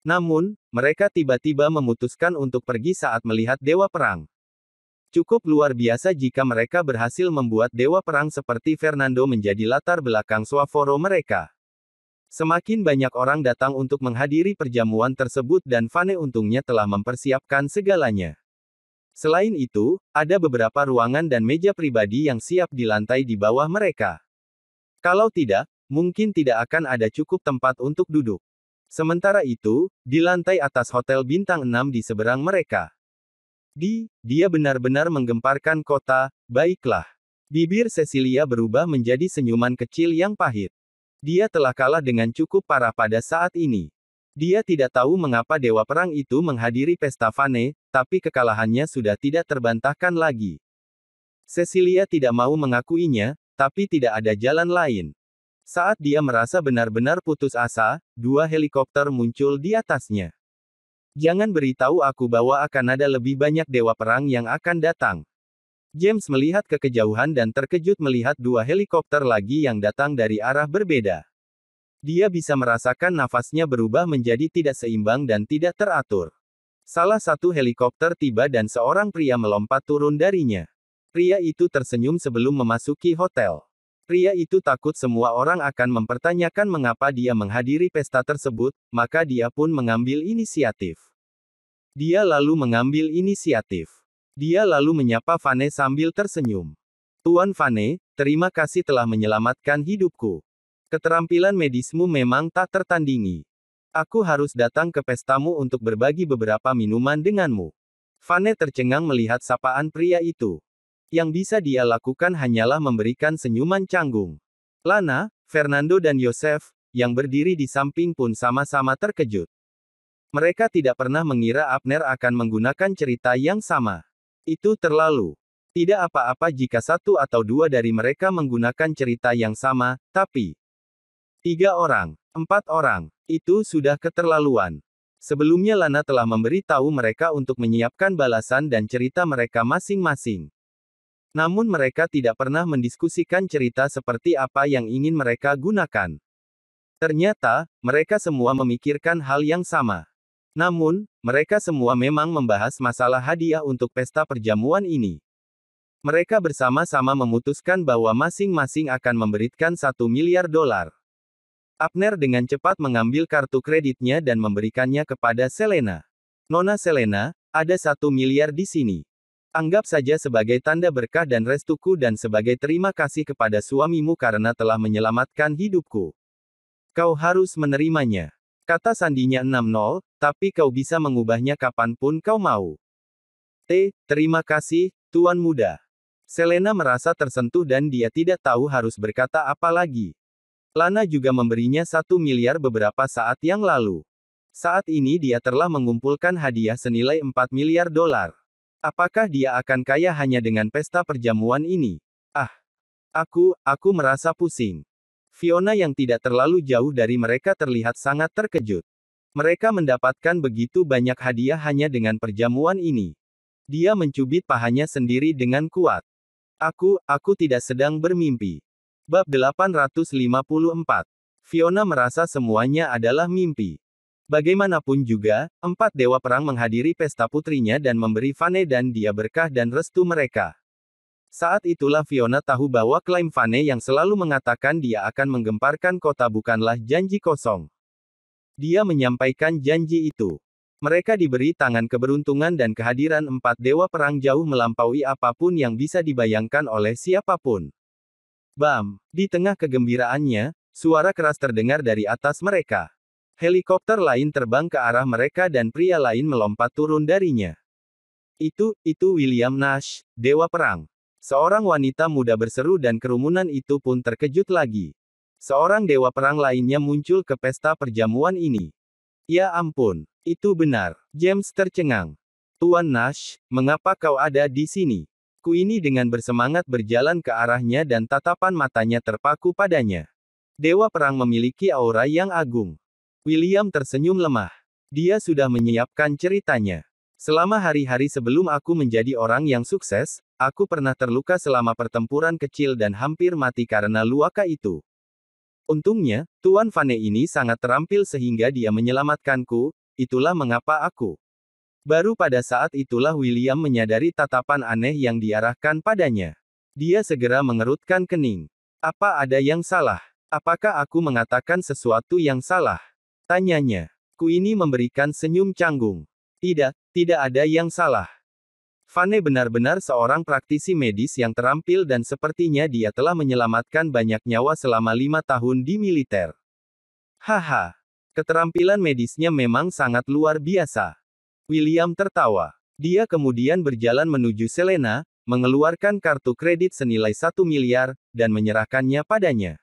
Namun, mereka tiba-tiba memutuskan untuk pergi saat melihat Dewa Perang. Cukup luar biasa jika mereka berhasil membuat Dewa Perang seperti Fernando menjadi latar belakang swaforo mereka. Semakin banyak orang datang untuk menghadiri perjamuan tersebut dan Vane untungnya telah mempersiapkan segalanya. Selain itu, ada beberapa ruangan dan meja pribadi yang siap di lantai di bawah mereka. Kalau tidak, mungkin tidak akan ada cukup tempat untuk duduk. Sementara itu, di lantai atas Hotel Bintang 6 di seberang mereka. Dia benar-benar menggemparkan kota, baiklah. Bibir Cecilia berubah menjadi senyuman kecil yang pahit. Dia telah kalah dengan cukup parah pada saat ini. Dia tidak tahu mengapa Dewa Perang itu menghadiri pesta Vane, tapi kekalahannya sudah tidak terbantahkan lagi. Cecilia tidak mau mengakuinya, tapi tidak ada jalan lain. Saat dia merasa benar-benar putus asa, 2 helikopter muncul di atasnya. Jangan beritahu aku bahwa akan ada lebih banyak Dewa Perang yang akan datang. James melihat ke kejauhan dan terkejut melihat 2 helikopter lagi yang datang dari arah berbeda. Dia bisa merasakan nafasnya berubah menjadi tidak seimbang dan tidak teratur. Salah satu helikopter tiba dan seorang pria melompat turun darinya. Pria itu tersenyum sebelum memasuki hotel. Pria itu takut semua orang akan mempertanyakan mengapa dia menghadiri pesta tersebut, maka dia pun mengambil inisiatif. Dia lalu mengambil inisiatif. Dia lalu menyapa Vane sambil tersenyum. Tuan Vane, terima kasih telah menyelamatkan hidupku. Keterampilan medismu memang tak tertandingi. Aku harus datang ke pestamu untuk berbagi beberapa minuman denganmu. Vane tercengang melihat sapaan pria itu. Yang bisa dia lakukan hanyalah memberikan senyuman canggung. Lana, Fernando dan Yosef, yang berdiri di samping pun sama-sama terkejut. Mereka tidak pernah mengira Abner akan menggunakan cerita yang sama. Itu terlalu. Tidak apa-apa jika 1 atau 2 dari mereka menggunakan cerita yang sama, tapi 3 orang, 4 orang, itu sudah keterlaluan. Sebelumnya Lana telah memberi tahu mereka untuk menyiapkan balasan dan cerita mereka masing-masing. Namun mereka tidak pernah mendiskusikan cerita seperti apa yang ingin mereka gunakan. Ternyata, mereka semua memikirkan hal yang sama. Namun, mereka semua memang membahas masalah hadiah untuk pesta perjamuan ini. Mereka bersama-sama memutuskan bahwa masing-masing akan memberikan $1 miliar. Abner dengan cepat mengambil kartu kreditnya dan memberikannya kepada Selena. Nona Selena, ada $1 miliar di sini. Anggap saja sebagai tanda berkah dan restuku dan sebagai terima kasih kepada suamimu karena telah menyelamatkan hidupku. Kau harus menerimanya. Kata sandinya 60, tapi kau bisa mengubahnya kapanpun kau mau. Terima kasih, Tuan Muda. Selena merasa tersentuh dan dia tidak tahu harus berkata apa lagi. Lana juga memberinya $1 miliar beberapa saat yang lalu. Saat ini dia telah mengumpulkan hadiah senilai $4 miliar. Apakah dia akan kaya hanya dengan pesta perjamuan ini? Aku merasa pusing. Fiona yang tidak terlalu jauh dari mereka terlihat sangat terkejut. Mereka mendapatkan begitu banyak hadiah hanya dengan perjamuan ini. Dia mencubit pahanya sendiri dengan kuat. Aku tidak sedang bermimpi. Bab 854. Fiona merasa semuanya adalah mimpi. Bagaimanapun juga, 4 dewa perang menghadiri pesta putrinya dan memberi Vane dan dia berkah dan restu mereka. Saat itulah Fiona tahu bahwa klaim Vane yang selalu mengatakan dia akan menggemparkan kota bukanlah janji kosong. Dia menyampaikan janji itu. Mereka diberi tangan keberuntungan dan kehadiran 4 dewa perang jauh melampaui apapun yang bisa dibayangkan oleh siapapun. Bam! Di tengah kegembiraannya, suara keras terdengar dari atas mereka. Helikopter lain terbang ke arah mereka dan pria lain melompat turun darinya. Itu William Nash, Dewa Perang. Seorang wanita muda berseru dan kerumunan itu pun terkejut lagi. Seorang dewa perang lainnya muncul ke pesta perjamuan ini. Ya ampun, itu benar. James tercengang. Tuan Nash, mengapa kau ada di sini? Queenie dengan bersemangat berjalan ke arahnya dan tatapan matanya terpaku padanya. Dewa perang memiliki aura yang agung. William tersenyum lemah. Dia sudah menyiapkan ceritanya. Selama hari-hari sebelum aku menjadi orang yang sukses, aku pernah terluka selama pertempuran kecil dan hampir mati karena luka itu. Untungnya, Tuan Vane ini sangat terampil sehingga dia menyelamatkanku, itulah mengapa aku. Baru pada saat itulah William menyadari tatapan aneh yang diarahkan padanya. Dia segera mengerutkan kening. Apa ada yang salah? Apakah aku mengatakan sesuatu yang salah? Tanyanya. Queenie memberikan senyum canggung. Tidak, tidak ada yang salah. Vane benar-benar seorang praktisi medis yang terampil dan sepertinya dia telah menyelamatkan banyak nyawa selama 5 tahun di militer. Haha. Keterampilan medisnya memang sangat luar biasa. William tertawa. Dia kemudian berjalan menuju Selena, mengeluarkan kartu kredit senilai 1 miliar, dan menyerahkannya padanya.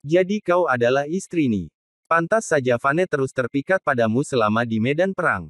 Jadi kau adalah istrinya. Pantas saja Vane terus terpikat padamu selama di medan perang.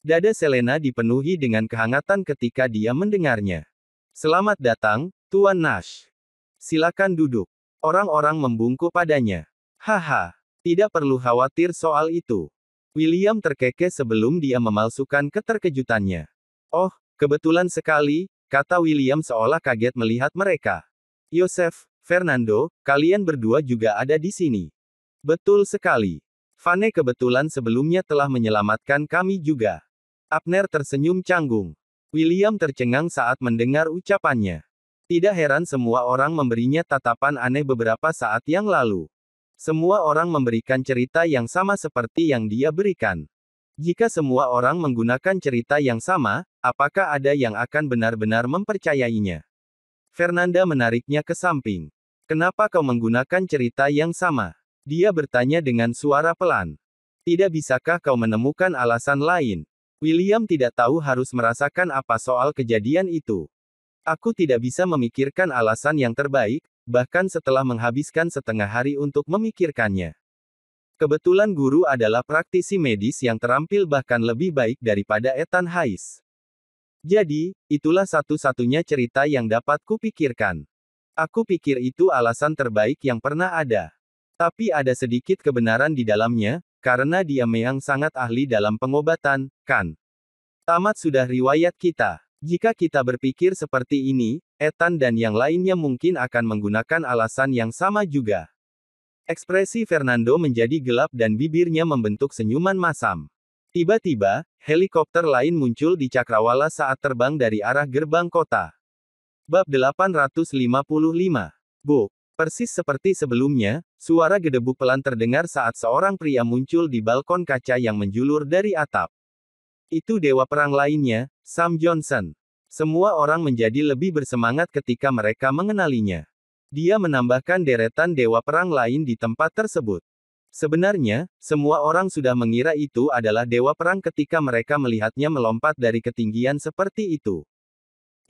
Dada Selena dipenuhi dengan kehangatan ketika dia mendengarnya. Selamat datang, Tuan Nash. Silakan duduk. Orang-orang membungkuk padanya. Haha, tidak perlu khawatir soal itu. William terkekeh sebelum dia memalsukan keterkejutannya. Oh, kebetulan sekali, kata William seolah kaget melihat mereka. Yosef, Fernando, kalian berdua juga ada di sini. Betul sekali. Vane kebetulan sebelumnya telah menyelamatkan kami juga. Abner tersenyum canggung. William tercengang saat mendengar ucapannya. Tidak heran semua orang memberinya tatapan aneh beberapa saat yang lalu. Semua orang memberikan cerita yang sama seperti yang dia berikan. Jika semua orang menggunakan cerita yang sama, apakah ada yang akan benar-benar mempercayainya? Fernanda menariknya ke samping. Kenapa kau menggunakan cerita yang sama? Dia bertanya dengan suara pelan. Tidak bisakah kau menemukan alasan lain? William tidak tahu harus merasakan apa soal kejadian itu. Aku tidak bisa memikirkan alasan yang terbaik, bahkan setelah menghabiskan setengah hari untuk memikirkannya. Kebetulan guru adalah praktisi medis yang terampil bahkan lebih baik daripada Ethan Hayes. Jadi, itulah satu-satunya cerita yang dapat kupikirkan. Aku pikir itu alasan terbaik yang pernah ada. Tapi ada sedikit kebenaran di dalamnya, karena dia memang sangat ahli dalam pengobatan, kan? Tamat sudah riwayat kita. Jika kita berpikir seperti ini, Ethan dan yang lainnya mungkin akan menggunakan alasan yang sama juga. Ekspresi Fernando menjadi gelap dan bibirnya membentuk senyuman masam. Tiba-tiba, helikopter lain muncul di cakrawala saat terbang dari arah gerbang kota. Bab 855. Buk. Persis seperti sebelumnya, suara gedebuk pelan terdengar saat seorang pria muncul di balkon kaca yang menjulur dari atap. Itu dewa perang lainnya, Sam Johnson. Semua orang menjadi lebih bersemangat ketika mereka mengenalinya. Dia menambahkan deretan dewa perang lain di tempat tersebut. Sebenarnya, semua orang sudah mengira itu adalah dewa perang ketika mereka melihatnya melompat dari ketinggian seperti itu.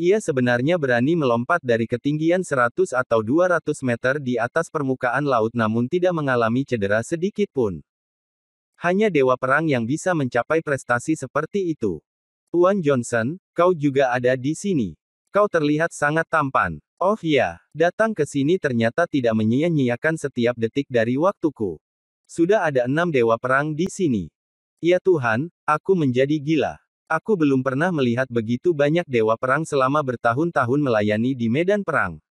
Ia sebenarnya berani melompat dari ketinggian 100 atau 200 meter di atas permukaan laut namun tidak mengalami cedera sedikit pun. Hanya dewa perang yang bisa mencapai prestasi seperti itu. Tuan Johnson, kau juga ada di sini. Kau terlihat sangat tampan. Oh ya, datang ke sini ternyata tidak menyia-nyiakan setiap detik dari waktuku. Sudah ada 6 dewa perang di sini. Ya Tuhan, aku menjadi gila. Aku belum pernah melihat begitu banyak dewa perang selama bertahun-tahun melayani di medan perang.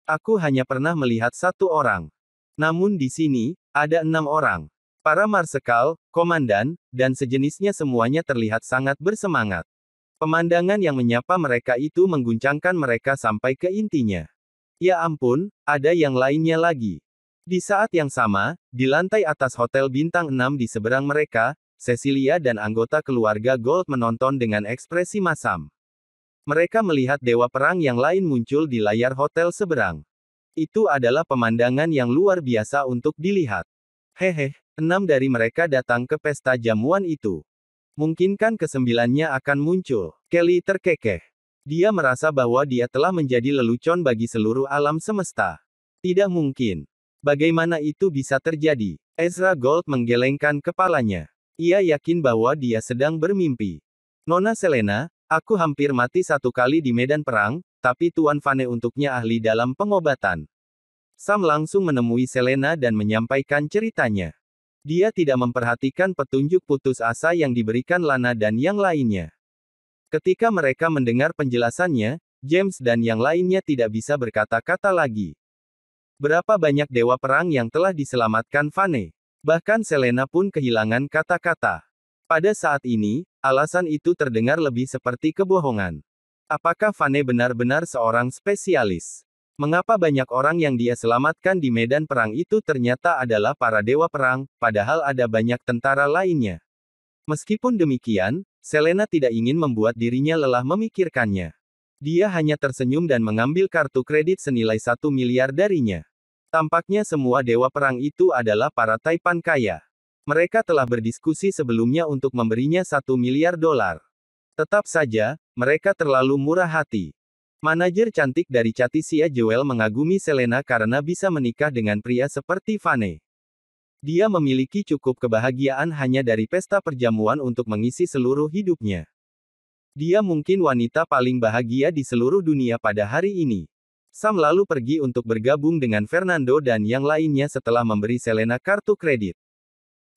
Aku hanya pernah melihat 1 orang. Namun di sini, ada 6 orang. Para marsekal, komandan, dan sejenisnya semuanya terlihat sangat bersemangat. Pemandangan yang menyapa mereka itu mengguncangkan mereka sampai ke intinya. Ya ampun, ada yang lainnya lagi. Di saat yang sama, di lantai atas hotel bintang 6 di seberang mereka, Cecilia dan anggota keluarga Gold menonton dengan ekspresi masam. Mereka melihat dewa perang yang lain muncul di layar hotel seberang. Itu adalah pemandangan yang luar biasa untuk dilihat. Hehe, 6 dari mereka datang ke pesta jamuan itu. Mungkinkan kesembilannya akan muncul. Kelly terkekeh. Dia merasa bahwa dia telah menjadi lelucon bagi seluruh alam semesta. Tidak mungkin. Bagaimana itu bisa terjadi? Ezra Gold menggelengkan kepalanya. Ia yakin bahwa dia sedang bermimpi. Nona Selena, aku hampir mati 1 kali di medan perang, tapi Tuan Vane untuknya ahli dalam pengobatan. Sam langsung menemui Selena dan menyampaikan ceritanya. Dia tidak memperhatikan petunjuk putus asa yang diberikan Lana dan yang lainnya. Ketika mereka mendengar penjelasannya, James dan yang lainnya tidak bisa berkata-kata lagi. Berapa banyak dewa perang yang telah diselamatkan Vane? Bahkan Selena pun kehilangan kata-kata. Pada saat ini, alasan itu terdengar lebih seperti kebohongan. Apakah Vane benar-benar seorang spesialis? Mengapa banyak orang yang dia selamatkan di medan perang itu ternyata adalah para dewa perang, padahal ada banyak tentara lainnya. Meskipun demikian, Selena tidak ingin membuat dirinya lelah memikirkannya. Dia hanya tersenyum dan mengambil kartu kredit senilai 1 miliar darinya. Tampaknya semua dewa perang itu adalah para taipan kaya. Mereka telah berdiskusi sebelumnya untuk memberinya 1 miliar dolar. Tetap saja, mereka terlalu murah hati. Manajer cantik dari Chatisia Jewel mengagumi Selena karena bisa menikah dengan pria seperti Vane. Dia memiliki cukup kebahagiaan hanya dari pesta perjamuan untuk mengisi seluruh hidupnya. Dia mungkin wanita paling bahagia di seluruh dunia pada hari ini. Sam lalu pergi untuk bergabung dengan Fernando dan yang lainnya setelah memberi Selena kartu kredit.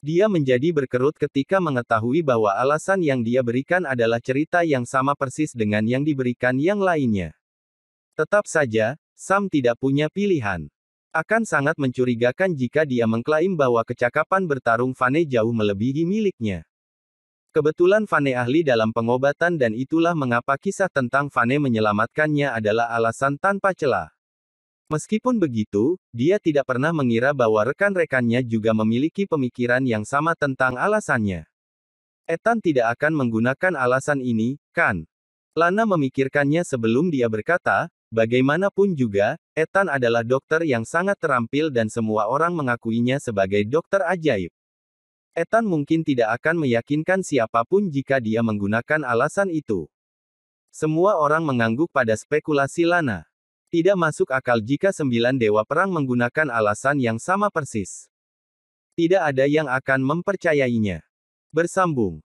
Dia menjadi berkerut ketika mengetahui bahwa alasan yang dia berikan adalah cerita yang sama persis dengan yang diberikan yang lainnya. Tetap saja, Sam tidak punya pilihan. Akan sangat mencurigakan jika dia mengklaim bahwa kecakapan bertarung Vane jauh melebihi miliknya. Kebetulan Vane ahli dalam pengobatan dan itulah mengapa kisah tentang Vane menyelamatkannya adalah alasan tanpa celah. Meskipun begitu, dia tidak pernah mengira bahwa rekan-rekannya juga memiliki pemikiran yang sama tentang alasannya. Ethan tidak akan menggunakan alasan ini, kan? Lana memikirkannya sebelum dia berkata, bagaimanapun juga, Ethan adalah dokter yang sangat terampil dan semua orang mengakuinya sebagai dokter ajaib. Ethan mungkin tidak akan meyakinkan siapapun jika dia menggunakan alasan itu. Semua orang mengangguk pada spekulasi Lana. Tidak masuk akal jika 9 dewa perang menggunakan alasan yang sama persis. Tidak ada yang akan mempercayainya. Bersambung.